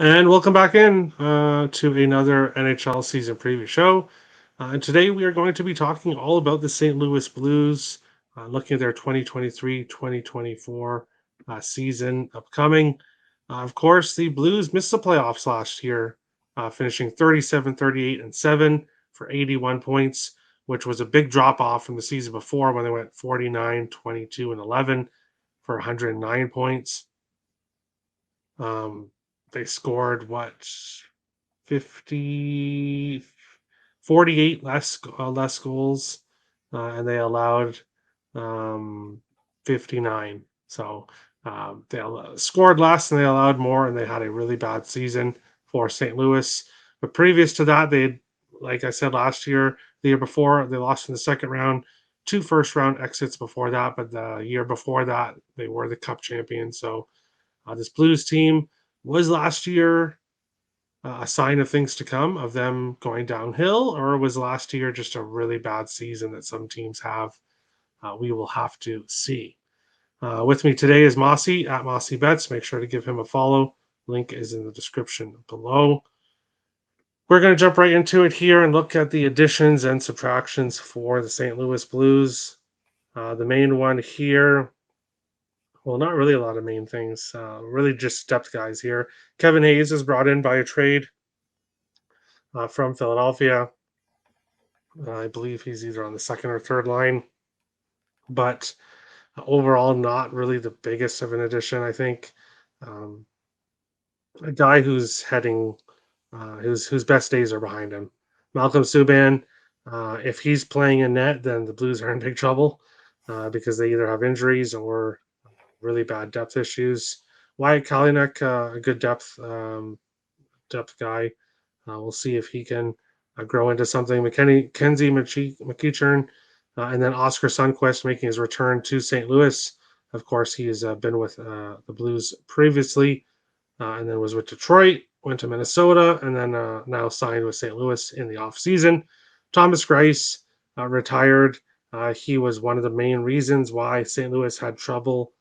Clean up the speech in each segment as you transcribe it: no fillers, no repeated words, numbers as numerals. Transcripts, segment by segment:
And welcome back in to another NHL season preview show. And today we are going to be talking all about the St. Louis Blues, looking at their 2023-2024 season upcoming. Of course, the Blues missed the playoffs last year, finishing 37, 38, and 7 for 81 points, which was a big drop off from the season before when they went 49, 22, and 11 for 109 points. Um, they scored what 50, 48 less goals, and they allowed 59. So scored less and they allowed more, and they had a really bad season for St. Louis. But previous to that, they, like I said last year, the year before, they lost in the second round. Two first round exits before that, but the year before that, they were the Cup champions. So this Blues team was last year a sign of things to come, of them going downhill, or was last year just a really bad season that some teams have? We will have to see. With me today is Mossy at Mossy Bets. Make sure to give him a follow. Link is in the description below. We're going to jump right into it here and look at the additions and subtractions for the St. Louis Blues. The main one here, well, not really a lot of main things, really just depth guys here. Kevin Hayes is brought in by a trade from Philadelphia. I believe he's either on the second or third line, but overall, not really the biggest of an addition. I think um, a guy who's heading, whose best days are behind him. Malcolm Subban, if he's playing in net, then the Blues are in big trouble because they either have injuries or really bad depth issues. Wyatt Kalynuk, a good depth guy. We'll see if he can grow into something. Kenzie McEachern, and then Oscar Sundquist making his return to St. Louis. Of course, he has been with the Blues previously, and then was with Detroit, went to Minnesota, and then now signed with St. Louis in the offseason. Thomas Greiss retired. He was one of the main reasons why St. Louis had trouble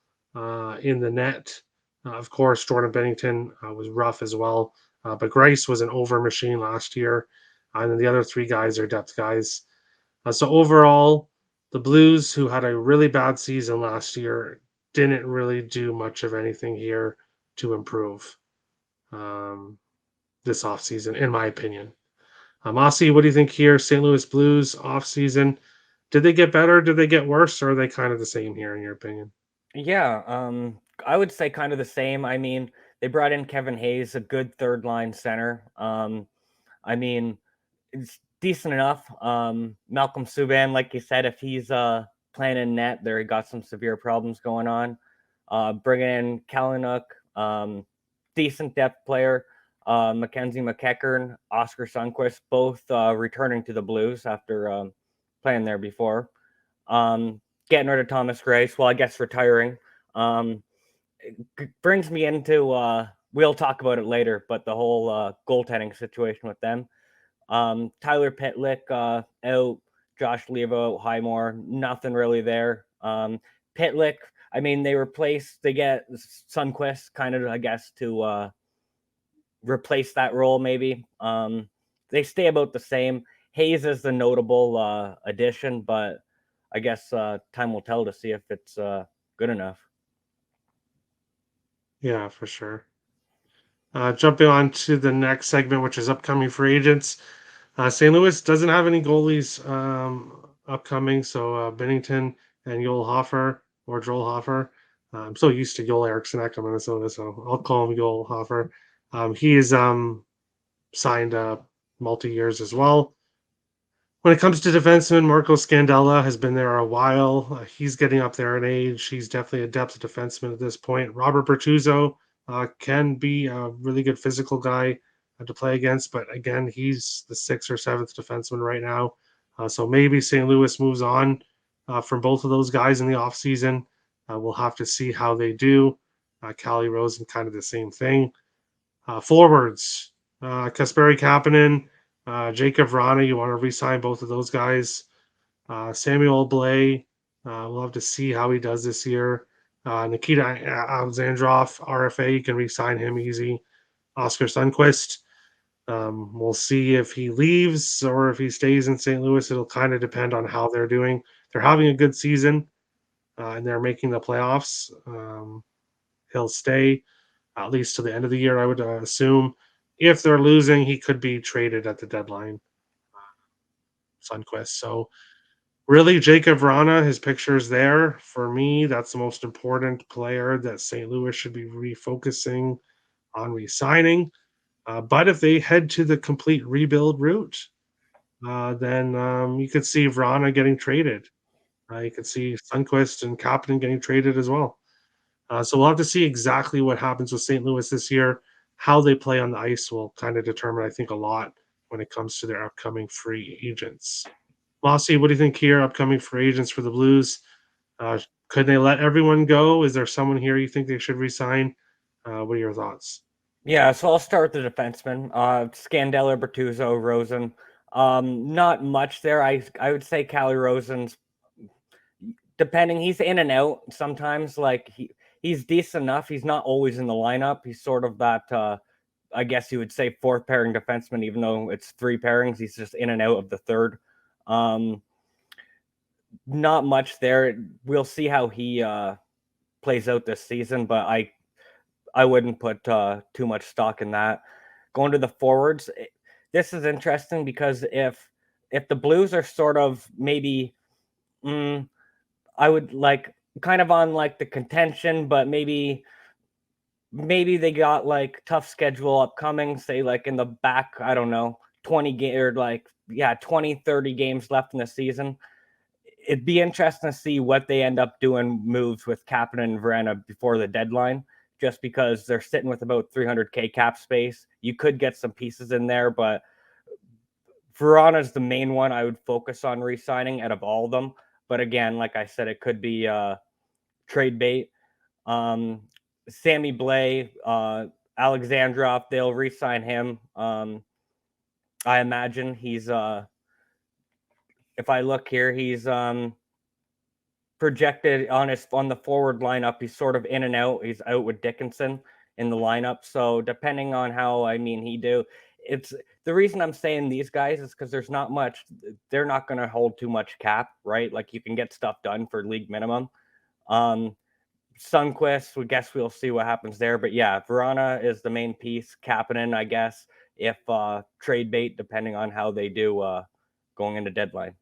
in the net. Of course, Jordan Bennington was rough as well, but Greiss was an over machine last year. And then the other three guys are depth guys. So overall, the Blues, who had a really bad season last year, didn't really do much of anything here to improve um, this offseason, in my opinion. Mossy, what do you think here? St. Louis Blues offseason. Did they get better? Did they get worse? Or are they kind of the same here, in your opinion? Yeah, I would say kind of the same. I mean, they brought in Kevin Hayes, a good third line center. I mean, it's decent enough. Malcolm Subban, like you said, if he's playing in net, there he got some severe problems going on. Bringing in Kalynuk, decent depth player. Mackenzie McEachern, Oscar Sundquist, both returning to the Blues after playing there before. Getting rid of Thomas Grace, well, I guess retiring. Um, Brings me into we'll talk about it later, but the whole goaltending situation with them. Tyler Pitlick out, Josh Levo out, Highmore, nothing really there. Pitlick, I mean, they get Sunquist kind of, I guess, to replace that role maybe. They stay about the same. Hayes is the notable addition, but I guess time will tell to see if it's good enough. Yeah, for sure. Jumping on to the next segment, which is upcoming free agents. St. Louis doesn't have any goalies upcoming, so Bennington and Joel Hofer or Joel Hofer. I'm so used to Joel Eriksson from Minnesota, so I'll call him Joel Hofer. He is signed multi years as well. When it comes to defensemen, Marco Scandella has been there a while. He's getting up there in age. He's definitely a depth defenseman at this point. Robert Bertuzzo can be a really good physical guy to play against, but again, he's the sixth or seventh defenseman right now. So maybe St. Louis moves on from both of those guys in the offseason. We'll have to see how they do. Callie Rosen, kind of the same thing. Forwards, Kasperi Kapanen, Jacob Vrana, you want to re-sign both of those guys. Samuel Blais, we'll have to see how he does this year. Nikita Alexandrov, RFA, you can re-sign him easy. Oscar Sundquist. We'll see if he leaves or if he stays in St. Louis. It'll kind of depend on how they're doing. They're having a good season and they're making the playoffs. He'll stay at least to the end of the year, I would assume. If they're losing, he could be traded at the deadline, Sundquist. So really, Jacob Vrana, his picture's there. For me, that's the most important player that St. Louis should be refocusing on re-signing. But if they head to the complete rebuild route, then you could see Vrana getting traded. You could see Sunquist and Kapanen getting traded as well. So we'll have to see exactly what happens with St. Louis this year. How they play on the ice will kind of determine, I think, a lot when it comes to their upcoming free agents. Mossy, what do you think here? Upcoming free agents for the Blues. Could they let everyone go? Is there someone here you think they should resign? What are your thoughts? Yeah, so I'll start with the defenseman. Scandella, Bertuzzo, Rosen. Not much there. I would say Callie Rosen's depending. He's in and out sometimes. Like he's decent enough. He's not always in the lineup. He's sort of that. I guess you would say fourth pairing defenseman, even though it's three pairings. He's just in and out of the third. Not much there. We'll see how he plays out this season, but I wouldn't put too much stock in that. Going to the forwards, this is interesting because if the Blues are sort of maybe, I would like kind of on like the contention, but maybe they got like tough schedule upcoming, say like in the back, I don't know, 20 or like 20 30 games left in the season. It'd be interesting to see what they end up doing moves with Kapanen and Verena before the deadline, just because they're sitting with about 300K cap space. You could get some pieces in there, but Verena's the main one I would focus on re-signing out of all of them. But again, like I said, it could be trade bait. Sammy Blais, Alexandrov, they'll re-sign him. I imagine he's if I look here, he's projected on the forward lineup. He's sort of in and out. He's out with Dickinson in the lineup. So depending on how he do, it's the reason I'm saying these guys is because there's not much. They're not going to hold too much cap, right? Like you can get stuff done for league minimum. Sunquist, we guess we'll see what happens there. But yeah, Verana is the main piece. Kapanen, I guess, if trade bait, depending on how they do going into deadline.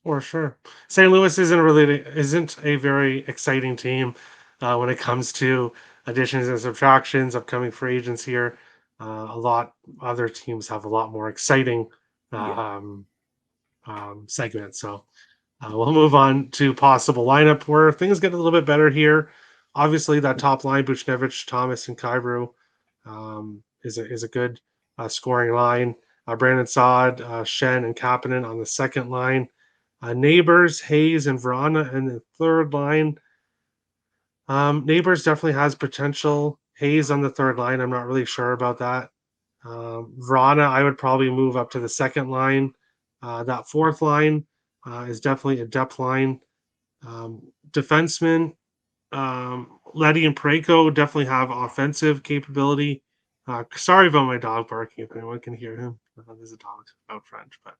For sure. St. Louis isn't a very exciting team when it comes to additions and subtractions, upcoming free agents here. A lot other teams have a lot more exciting Yeah. um, segments. So we'll move on to possible lineup where things get a little bit better here. Obviously, that top line, Buchnevich, Thomas, and Kyrou, is a good scoring line. Brandon Saad, Shen, and Kapanen on the second line. Neighbors, Hayes, and Verana in the third line. Neighbors definitely has potential. Hayes on the third line, I'm not really sure about that. Verana, I would probably move up to the second line. That fourth line is definitely a depth line. Defensemen, Letty and Pareko definitely have offensive capability. Sorry about my dog barking if anyone can hear him. There's a dog out front, but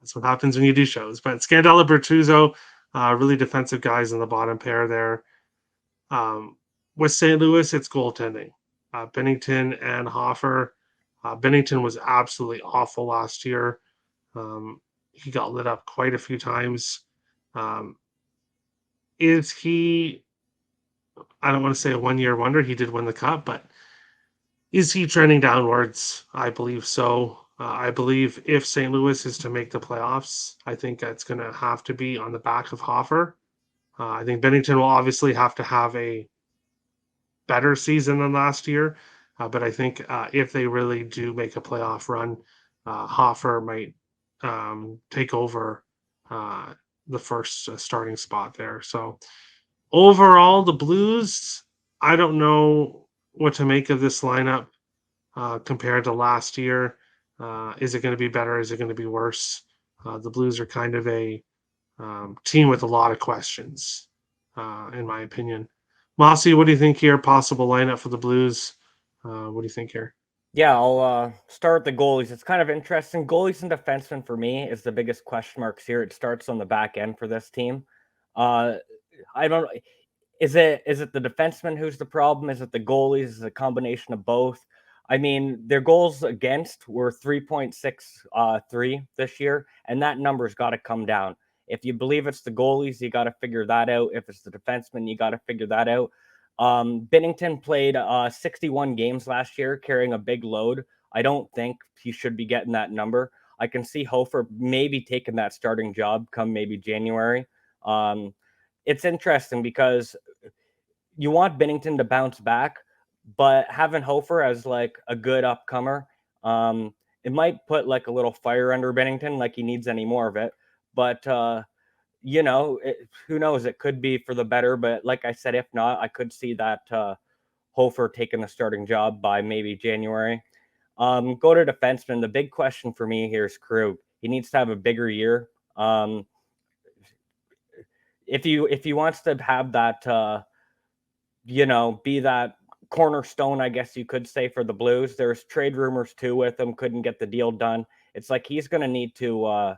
that's what happens when you do shows. But Scandella, Bertuzzo, really defensive guys in the bottom pair there. With St. Louis, it's goaltending. Bennington and Hoffer. Bennington was absolutely awful last year. He got lit up quite a few times. Um, is he, I don't want to say a 1 year wonder. He did win the cup, but is he trending downwards? I believe so. I believe if St. Louis is to make the playoffs, I think it's going to have to be on the back of Hoffer. I think Bennington will obviously have to have a better season than last year. But I think if they really do make a playoff run, Hoffer might take over the first starting spot there. So overall, the Blues, I don't know what to make of this lineup compared to last year. Is it going to be better? Is it going to be worse? The Blues are kind of a team with a lot of questions, in my opinion. Mossy, what do you think here? Possible lineup for the Blues What do you think here? Yeah, I'll start the goalies. It's kind of interesting. Goalies and defensemen for me is the biggest question marks here. It starts on the back end for this team. Uh, I don't. Is it the defenseman who's the problem? Is it the goalies? Is it a combination of both? I mean, their goals against were 3.63 this year, and that number's got to come down. If you believe it's the goalies, you got to figure that out. If it's the defenseman, you got to figure that out. Binnington played 61 games last year, carrying a big load. I don't think he should be getting that number. I can see Hofer maybe taking that starting job come maybe January. Um, it's interesting because you want Binnington to bounce back, but having Hofer as like a good upcomer, it might put like a little fire under Binnington, like he needs any more of it. But who knows? It could be for the better. But like I said, if not, I could see that Hofer taking the starting job by maybe January. Go to defenseman. The big question for me here is Krug. He needs to have a bigger year. If he wants to have that be that cornerstone, I guess you could say, for the Blues. There's trade rumors too with him, couldn't get the deal done. It's like he's gonna need to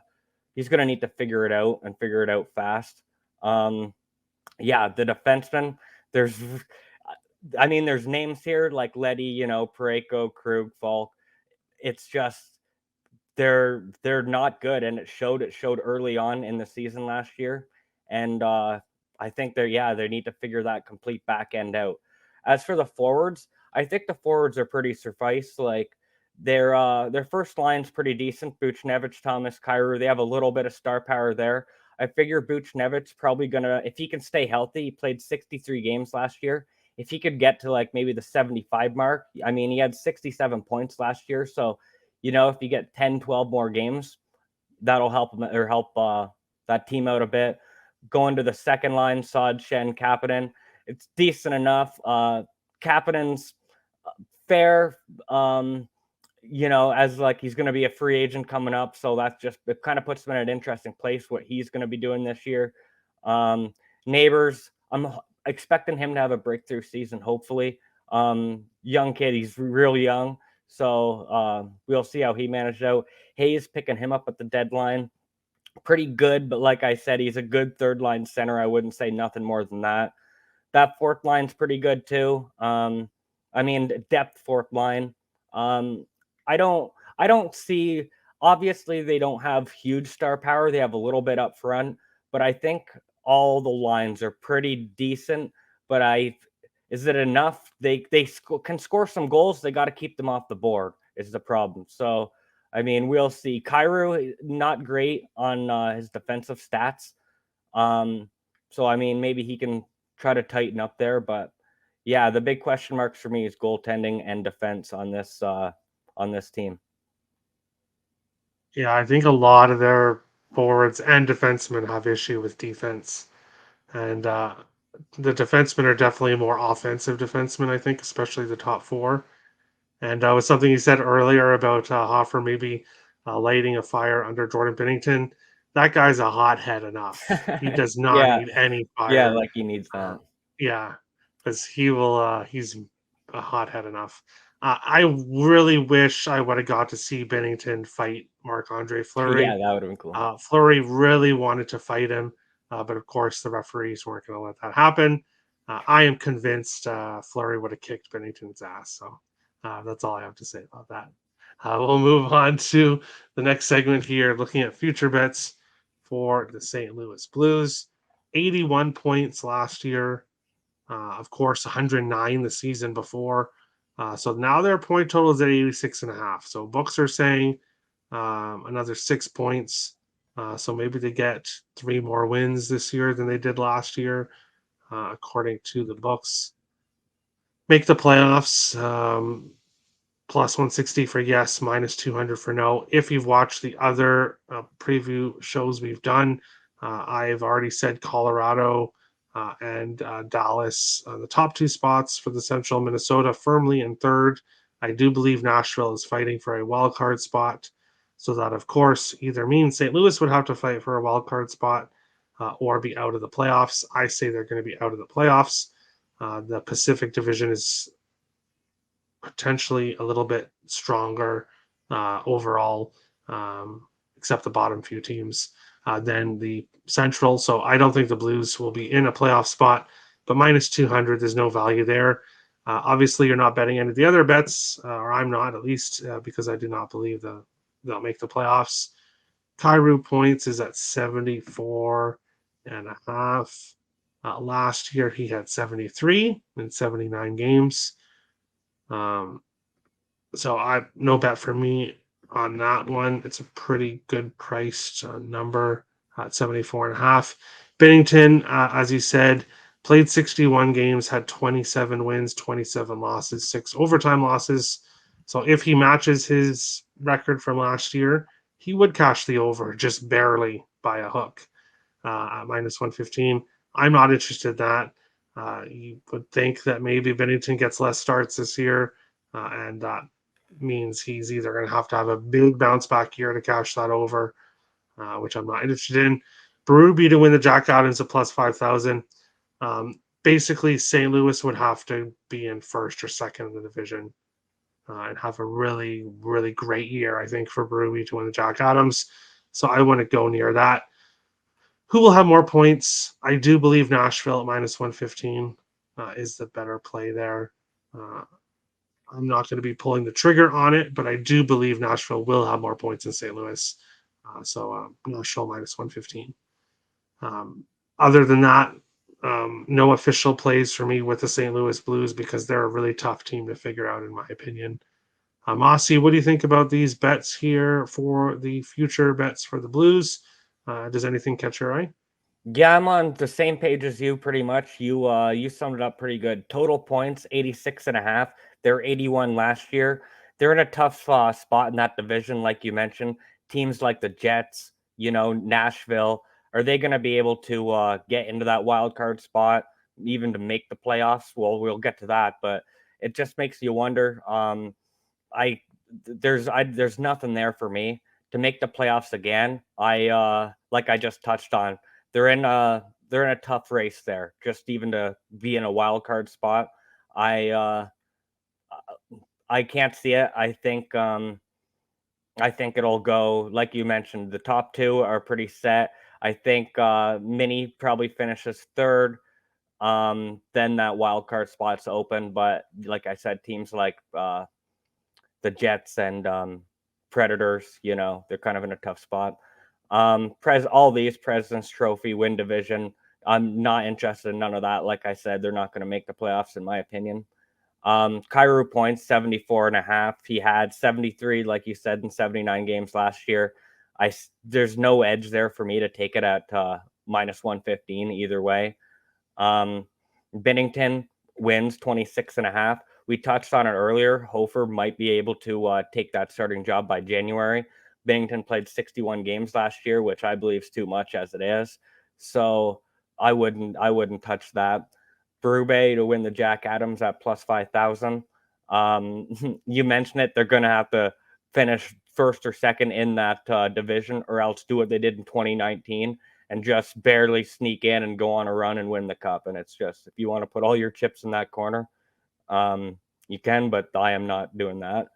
figure it out and figure it out fast. Yeah, the defenseman, there's there's names here like Letty, Pareko, Krug, Falk. It's just they're not good, and it showed early on in the season last year. And I think they need to figure that complete back end out. As for the forwards, I think the forwards are pretty suffice. Like their first line's pretty decent. Buchnevich, Thomas, Kyrou, they have a little bit of star power there. I figure Buchnevich probably gonna, if he can stay healthy, he played 63 games last year. If he could get to like maybe the 75 mark, I mean, he had 67 points last year. So, if you get 10, 12 more games, that'll help him or help that team out a bit. Going to the second line, Sod, Shen, Kapanen, it's decent enough. Kapanen's fair, as like he's going to be a free agent coming up. So that's just, it kind of puts him in an interesting place what he's going to be doing this year. Neighbors, I'm expecting him to have a breakthrough season, hopefully. Young kid, he's real young. So we'll see how he managed out. Hayes picking him up at the deadline. Pretty good, but like I said, he's a good third line center. I wouldn't say nothing more than that. That fourth line's pretty good too. Depth fourth line. Um, I don't I don't see, obviously they don't have huge star power. They have a little bit up front, but I think all the lines are pretty decent. But I is it enough? Can score some goals. They got to keep them off the board. Is the problem. So we'll see. Kyrou not great on his defensive stats. Maybe he can try to tighten up there. But yeah, the big question marks for me is goaltending and defense on this team. Yeah, I think a lot of their forwards and defensemen have issue with defense, and the defensemen are definitely more offensive defensemen. I think, especially the top four. And was something you said earlier about Hoffer maybe lighting a fire under Jordan Binnington. That guy's a hothead enough. He does not Yeah, need any yeah, fire. like he needs Uh, that. yeah, because he will. He's a hothead enough. I really wish I would have got to see Bennington fight Marc Andre Yeah, Fleury. that would have been cool. Fleury really wanted to fight him, but of course the referees weren't going to let that happen. I am convinced Fleury would have kicked Bennington's ass. So that's all I have to say about that. We'll move on to the next segment here, looking at future bets for the St. Louis Blues. 81 points last year. Of course, 109 the season before. So now their point total is at 86 and a half. So books are saying another 6 points. So maybe they get 3 more wins this year than they did last year, according to the books. Make the playoffs. Plus 160 for yes, minus 200 for no. If you've watched the other preview shows we've done, I've already said Colorado and Dallas, the top two spots for the Central, Minnesota firmly in third. I do believe Nashville is fighting for a wild card spot. So that, of course, either means St. Louis would have to fight for a wild card spot or be out of the playoffs. I say they're going to be out of the playoffs. The Pacific Division is potentially a little bit stronger overall, um, except the bottom few teams, than the Central. So I don't think the Blues will be in a playoff spot, but minus 200, there's no value there. Obviously, you're not betting any of the other bets, or I'm not at least, because I do not believe they'll make the playoffs. Cairo points is at 74 and a half. Last year, he had 73 in 79 games. Um, so I no bet for me on that one. It's a pretty good priced number at 74 and a half. Bennington, as you said, played 61 games, had 27 wins, 27 losses, 6 overtime losses. So if he matches his record from last year, he would cash the over just barely by a hook at minus 115. I'm not interested in that. You would think that maybe Bennington gets less starts this year, and that means he's either going to have a big bounce back year to cash that over, which I'm not interested in. Berube to win the Jack Adams at plus 5,000. Basically, St. Louis would have to be in first or second in the division and have a really, really great year, I think, for Berube to win the Jack Adams. So I wouldn't go near that. Who will have more points? I do believe Nashville at minus 115 is the better play there. Uh, I'm not going to be pulling the trigger on it, but I do believe Nashville will have more points than St. Louis. Nashville minus 115. Um, Other than that, no official plays for me with the St. Louis Blues because they're a really tough team to figure out, in my opinion. Aussie, what do you think about these bets here for the future bets for the Blues? Does anything catch your eye? Yeah, I'm on the same page as you pretty much. You summed it up pretty good. Total points 86 and a half. They're 81 last year. They're in a tough spot in that division like you mentioned. Teams like the Jets, Nashville, are they going to be able to get into that wild card spot even to make the playoffs? Well, we'll get to that, but it just makes you wonder. I there's nothing there for me to make the playoffs again. Like I just touched on, they're in a tough race there. Just even to be in a wild card spot, I uh I can't see it. I think it'll go like you mentioned. The top two are pretty set. I think Mini probably finishes third. Then that wild card spot's open, but like I said, teams like the Jets and Predators, they're kind of in a tough spot. All these President's Trophy win division. I'm not interested in none of that. Like I said, they're not going to make the playoffs, in my opinion. Cairo points 74 and a half. He had 73, like you said, in 79 games last year. There's no edge there for me to take it at minus 115 either way. Bennington wins 26 and a half. We touched on it earlier. Hofer might be able to take that starting job by January. Bennington played 61 games last year, which I believe is too much as it is. So I wouldn't touch that. Berube to win the Jack Adams at plus 5,000. You mentioned it. They're going to have to finish first or second in that division, or else do what they did in 2019 and just barely sneak in and go on a run and win the cup. And it's just, if you want to put all your chips in that corner, you can, but I am not doing that.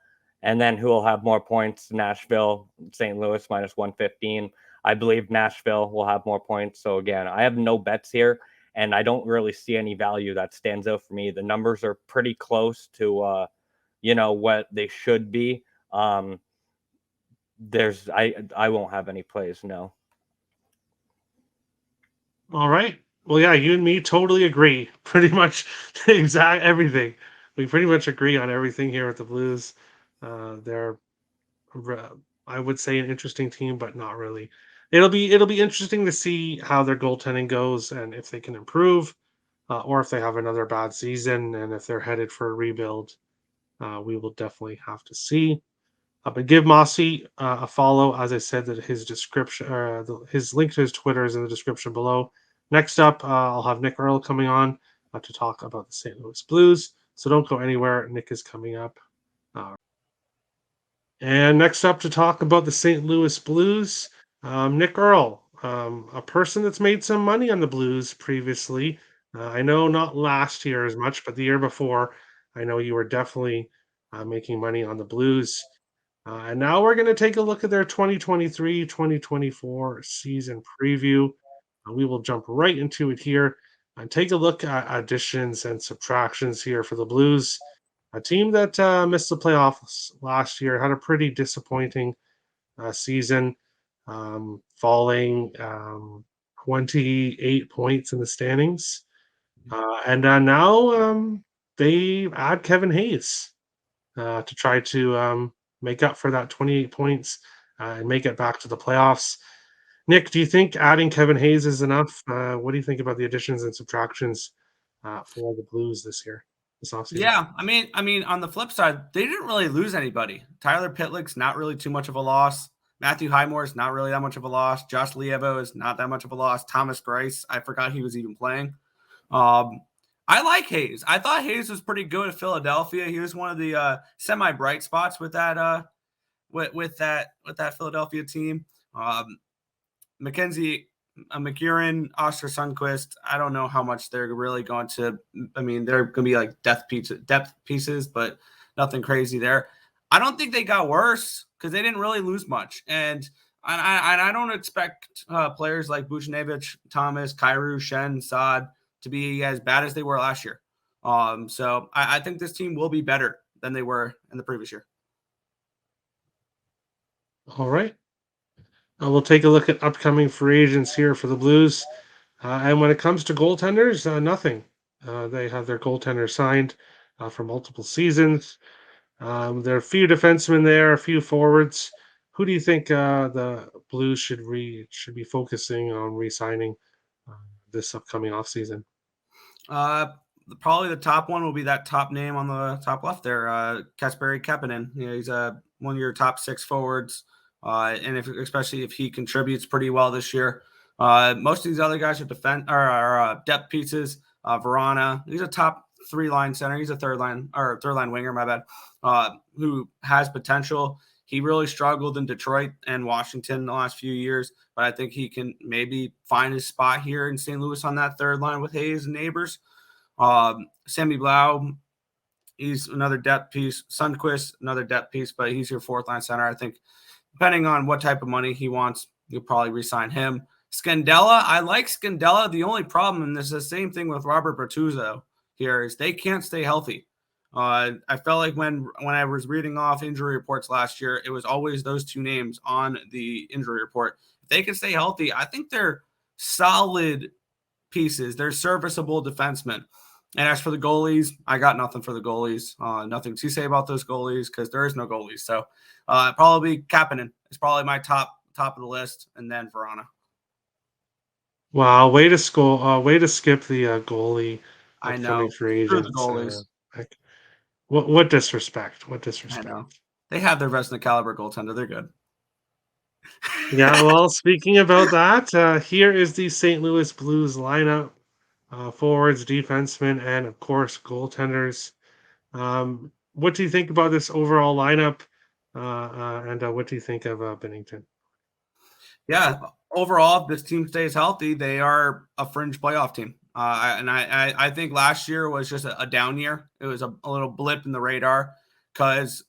And then who will have more points? Nashville, St. Louis minus 115. I believe Nashville will have more points. So again, I have no bets here, and I don't really see any value that stands out for me. The numbers are pretty close to what they should be. I won't have any plays, no. All right. Well, yeah, you and me totally agree. Pretty much the exact everything. We pretty much agree on everything here with the Blues. They're, I would say, an interesting team, but not really. It'll be interesting to see how their goaltending goes and if they can improve, or if they have another bad season and if they're headed for a rebuild. We will definitely have to see. But give Mossy a follow. As I said, that his description, his link to his Twitter is in the description below. Next up, I'll have Nick Earl coming on to talk about the St. Louis Blues. So don't go anywhere. Nick is coming up. Uh, and next up to talk about the St. Louis Blues, Nick Earl, a person that's made some money on the Blues previously. I know not last year as much, but the year before, I know you were definitely making money on the Blues. And now we're going to take a look at their 2023-2024 season preview. We will jump right into it here and take a look at additions and subtractions here for the Blues, a team that missed the playoffs last year, had a pretty disappointing season, falling 28 points in the standings. And now they add Kevin Hayes to try to make up for that 28 points and make it back to the playoffs. Nick, do you think adding Kevin Hayes is enough? What do you think about the additions and subtractions for the Blues this year, this offseason? Yeah, I mean, on the flip side, they didn't really lose anybody. Tyler Pitlick's not really too much of a loss. Matthew Highmore's not really that much of a loss. Josh Lievo is not that much of a loss. Thomas Greiss, I forgot he was even playing. Um, I like Hayes. I thought Hayes was pretty good at Philadelphia. He was one of the semi bright spots with that with that Philadelphia team. Mackenzie McEwen, Oscar Sundquist. I don't know how much they're really going to. I mean, they're going to be like depth pieces, but nothing crazy there. I don't think they got worse because they didn't really lose much, and I don't expect players like Buchnevich, Thomas, Kyrou, Shen, Saad to be as bad as they were last year. So I think this team will be better than they were in the previous year. All right. We'll take a look at upcoming free agents here for the Blues. And when it comes to goaltenders, nothing. They have their goaltender signed for multiple seasons. There are a few defensemen there, a few forwards. Who do you think the Blues should be focusing on re-signing this upcoming offseason? Probably the top one will be that top name on the top left there, Kasperi Kapanen. You know, he's one of your top 6 forwards, and especially if he contributes pretty well this year. Most of these other guys are depth pieces. Verana, he's a top 3-line center. He's a third line winger. My bad. Who has potential. He really struggled in Detroit and Washington in the last few years, but I think he can maybe find his spot here in St. Louis on that third line with Hayes and Neighbors. Sammy Blau, he's another depth piece. Sundquist, another depth piece, but he's your 4th-line center. I think depending on what type of money he wants, you'll probably re-sign him. Scandella, I like Scandella. The only problem, and this is the same thing with Robert Bertuzzo here, is they can't stay healthy. I felt like when I was reading off injury reports last year, it was always those 2 names on the injury report. If they can stay healthy, I think they're solid pieces. They're serviceable defensemen. And as for the goalies, I got nothing for the goalies. Nothing to say about those goalies because there is no goalies. So probably Kapanen is probably my top of the list, and then Verana. Wow, way to skip the goalie I upcoming know. free Screw the agents. goalies. What disrespect? What I disrespect? know. They have their Vezina caliber goaltender. They're good. Yeah, well, speaking about that, here is the St. Louis Blues lineup: forwards, defensemen, and of course goaltenders. What do you think about this overall lineup? And what do you think of Bennington? Yeah, overall, if this team stays healthy, they are a fringe playoff team. I think last year was just a down year. It was a little blip in the radar because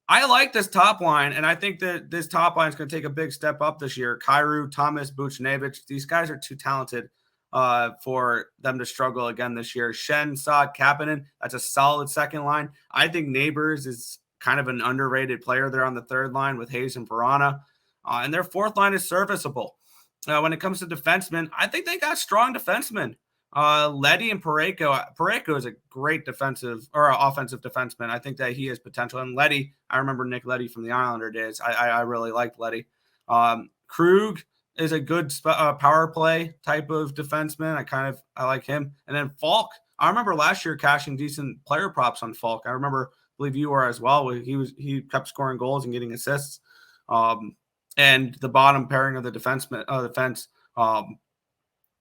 I like this top line, and I think that this top line is going to take a big step up this year. Kyrou, Thomas, Buchnevich, these guys are too talented for them to struggle again this year. Shen, Saad, Kapanen, that's a solid second line. I think Neighbors is kind of an underrated player there on the third line with Hayes and Verana. And their 4th line is serviceable. When it comes to defensemen, I think they got strong defensemen. Leddy and Parayko. Parayko is a great defensive or offensive defenseman. I think that he has potential. And Leddy, I remember Nick Leddy from the Islander days. I really liked Leddy. Krug is a good power play type of defenseman. I like him. And then Falk. I remember last year cashing decent player props on Falk. I believe you were as well. He kept scoring goals and getting assists. And the bottom pairing of the defense,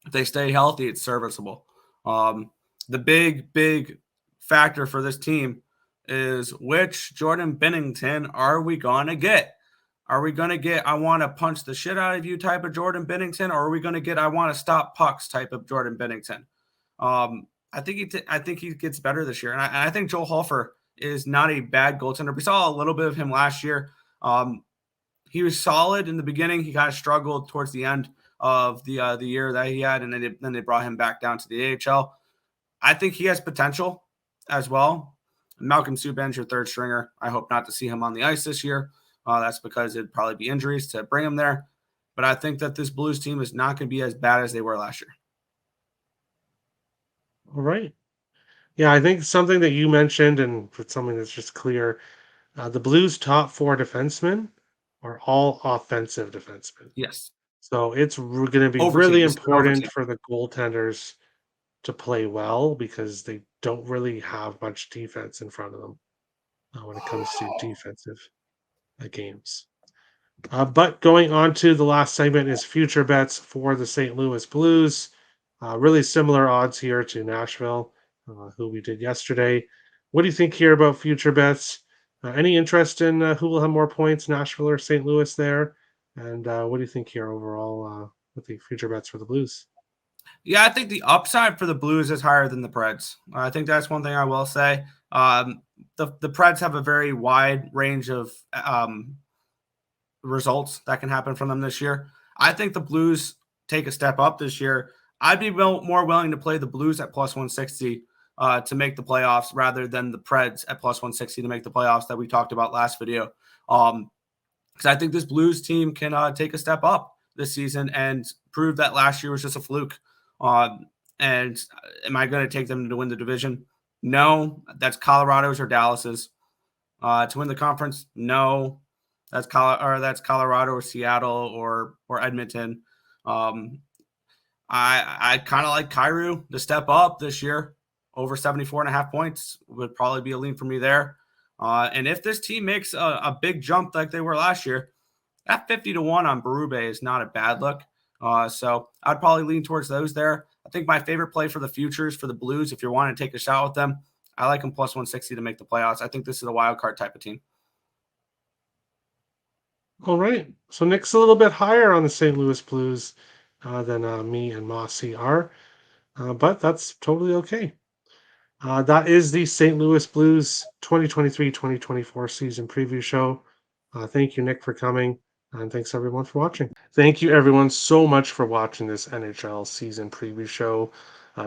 if they stay healthy, it's serviceable. The big factor for this team is which Jordan Binnington are we going to get? Are we going to get I want to punch the shit out of you type of Jordan Binnington, or are we going to get I want to stop pucks type of Jordan Binnington? I think he gets better this year, and I think Joel Hofer is not a bad goaltender. We saw a little bit of him last year. He was solid in the beginning. He kind of struggled towards the end of the year that he had, and then they brought him back down to the AHL. I think he has potential as well. Malcolm Subban's your third stringer. I hope not to see him on the ice this year. That's because it'd probably be injuries to bring him there. But I think that this Blues team is not going to be as bad as they were last year. All right. Yeah, I think something that you mentioned, and it's something that's just clear, the Blues' top four defensemen are all offensive defensemen. Yes. So it's going to be Overteam. really This is an overteam. important for the goaltenders to play well because they don't really have much defense in front of them when it comes to defensive games. But going on to the last segment is future bets for the St. Louis Blues. Really similar odds here to Nashville, who we did yesterday. What do you think here about future bets? Any interest in who will have more points, Nashville or St. Louis there? And what do you think here overall with the future bets for the Blues? Yeah, I think the upside for the Blues is higher than the Preds. I think that's one thing I will say. The Preds have a very wide range of results that can happen from them this year. I think the Blues take a step up this year. I'd be more willing to play the Blues at plus 160 to make the playoffs rather than the Preds at plus 160 to make the playoffs that we talked about last video. Because I think this Blues team can take a step up this season and prove that last year was just a fluke. And am I going to take them to win the division? No, that's Colorado's or Dallas's. To win the conference, no, that's Colorado or Seattle or Edmonton. I kind of like Kyrou to step up this year. Over 74.5 points would probably be a lean for me there. And if this team makes a big jump like they were last year, that 50-1 on Berube is not a bad look. So I'd probably lean towards those there. I think my favorite play for the futures for the Blues, if you're wanting to take a shot with them, I like them plus 160 to make the playoffs. I think this is a wild card type of team. All right. So Nick's a little bit higher on the St. Louis Blues than me and Mossy are, but that's totally okay. That is the St. Louis Blues 2023-2024 season preview show. Thank you, Nick, for coming, and thanks everyone for watching. Thank you everyone so much for watching this NHL season preview show.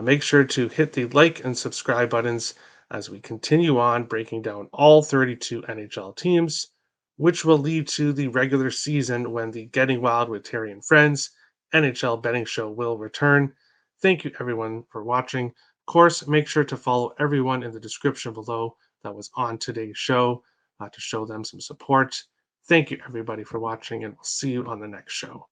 Make sure to hit the like and subscribe buttons as we continue on breaking down all 32 NHL teams, which will lead to the regular season when the Getting Wild with Terry and Friends NHL betting show will return. Thank you everyone for watching. Of course, make sure to follow everyone in the description below that was on today's show to show them some support. Thank you, everybody, for watching, and we'll see you on the next show.